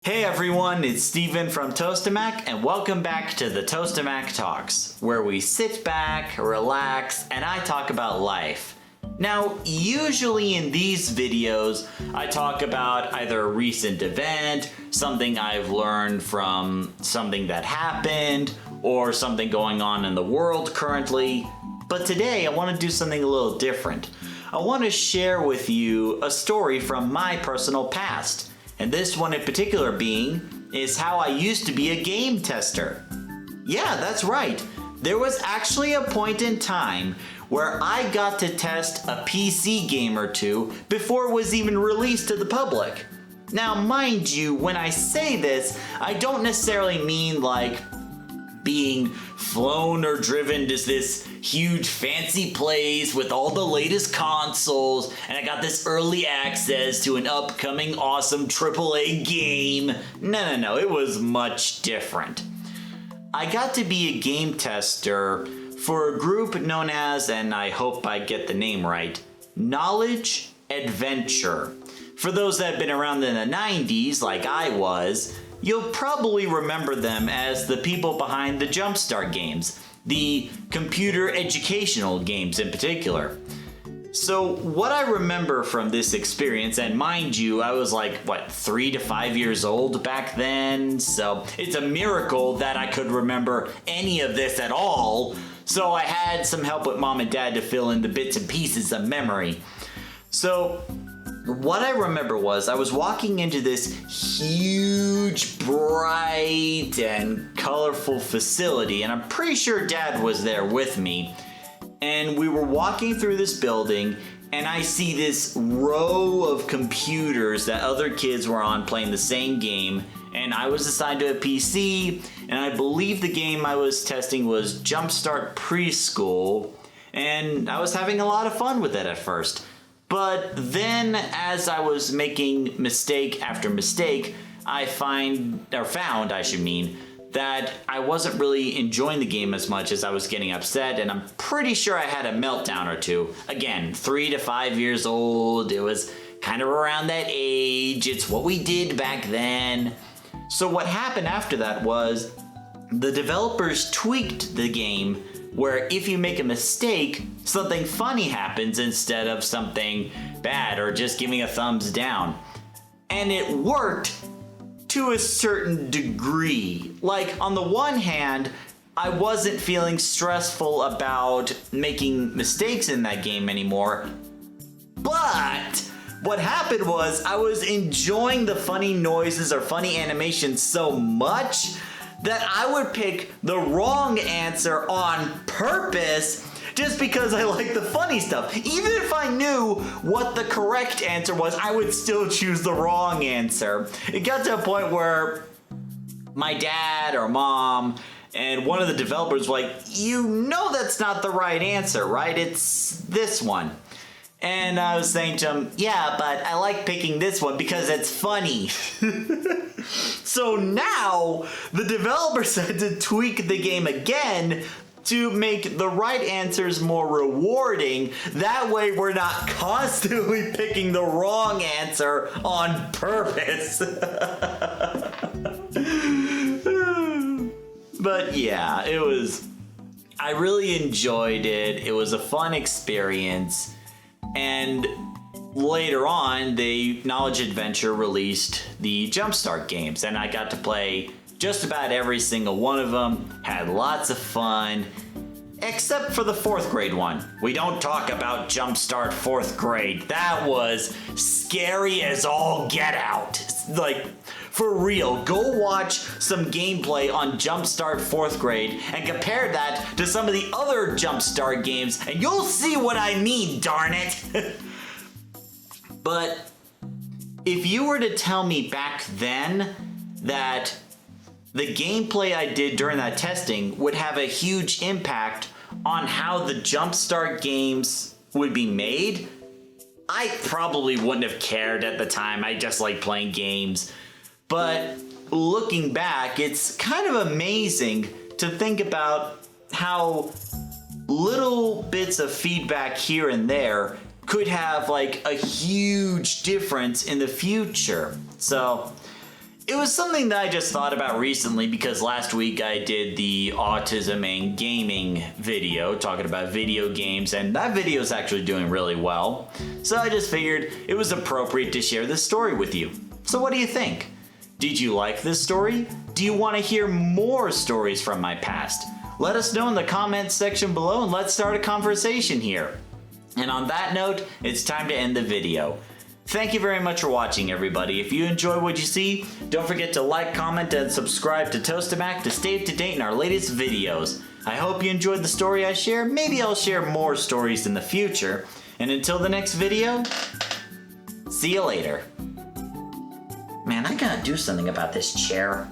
Hey everyone, it's Steven from Tostemac and welcome back to the Tostemac Talks, where we sit back, relax, and I talk about life. Now, usually in these videos, I talk about either a recent event, something I've learned from something that happened, or something going on in the world currently. But today, I want to do something a little different. I want to share with you a story from my personal past. And this one in particular is how I used to be a game tester. Yeah, that's right. There was actually a point in time where I got to test a PC game or two before it was even released to the public. Now, mind you, when I say this, I don't necessarily mean like being flown or driven to this huge fancy place with all the latest consoles and I got this early access to an upcoming awesome AAA game. No, it was much different. I got to be a game tester for a group known as, and I hope I get the name right, Knowledge Adventure. For those that have been around in the 90s like I was, you'll probably remember them as the people behind the Jumpstart games, the computer educational games in particular. So what I remember from this experience, and mind you, I was like, 3 to 5 years old back then? So it's a miracle that I could remember any of this at all. So I had some help with mom and dad to fill in the bits and pieces of memory. So what I remember was I was walking into this huge, bright, and colorful facility, and I'm pretty sure Dad was there with me. And we were walking through this building, and I see this row of computers that other kids were on playing the same game, and I was assigned to a PC, and I believe the game I was testing was Jumpstart Preschool, and I was having a lot of fun with it at first. But then, as I was making mistake after mistake, I found that I wasn't really enjoying the game as much as I was getting upset, and I'm pretty sure I had a meltdown or two. Again, 3 to 5 years old, it was kind of around that age, it's what we did back then. So what happened after that was the developers tweaked the game where if you make a mistake, something funny happens instead of something bad or just giving a thumbs down. And it worked to a certain degree. Like, on the one hand, I wasn't feeling stressful about making mistakes in that game anymore, but what happened was I was enjoying the funny noises or funny animations so much that I would pick the wrong answer on purpose just because I like the funny stuff. Even if I knew what the correct answer was, I would still choose the wrong answer. It got to a point where my dad or mom and one of the developers were like, you know that's not the right answer, right? It's this one. And I was saying to him, yeah, but I like picking this one because it's funny. So now the developers had to tweak the game again to make the right answers more rewarding. That way we're not constantly picking the wrong answer on purpose. But yeah, I really enjoyed it. It was a fun experience. And later on, the Knowledge Adventure released the Jumpstart games, and I got to play just about every single one of them, had lots of fun, except for the 4th grade one. We don't talk about Jumpstart 4th grade. That was scary as all get out. Like, for real, go watch some gameplay on Jumpstart 4th grade and compare that to some of the other Jumpstart games and you'll see what I mean, darn it. But if you were to tell me back then that the gameplay I did during that testing would have a huge impact on how the Jumpstart games would be made, I probably wouldn't have cared at the time. I just like playing games. But looking back, it's kind of amazing to think about how little bits of feedback here and there could have like a huge difference in the future. So It was something that I just thought about recently because last week I did the autism and gaming video talking about video games, and that video is actually doing really well. So I just figured it was appropriate to share this story with you. So what do you think? Did you like this story? Do you want to hear more stories from my past? Let us know in the comments section below and let's start a conversation here. And on that note, it's time to end the video. Thank you very much for watching, everybody. If you enjoy what you see, don't forget to like, comment, and subscribe to Tostemac to stay up to date in our latest videos. I hope you enjoyed the story I shared. Maybe I'll share more stories in the future. And until the next video, see you later. Man, I gotta do something about this chair.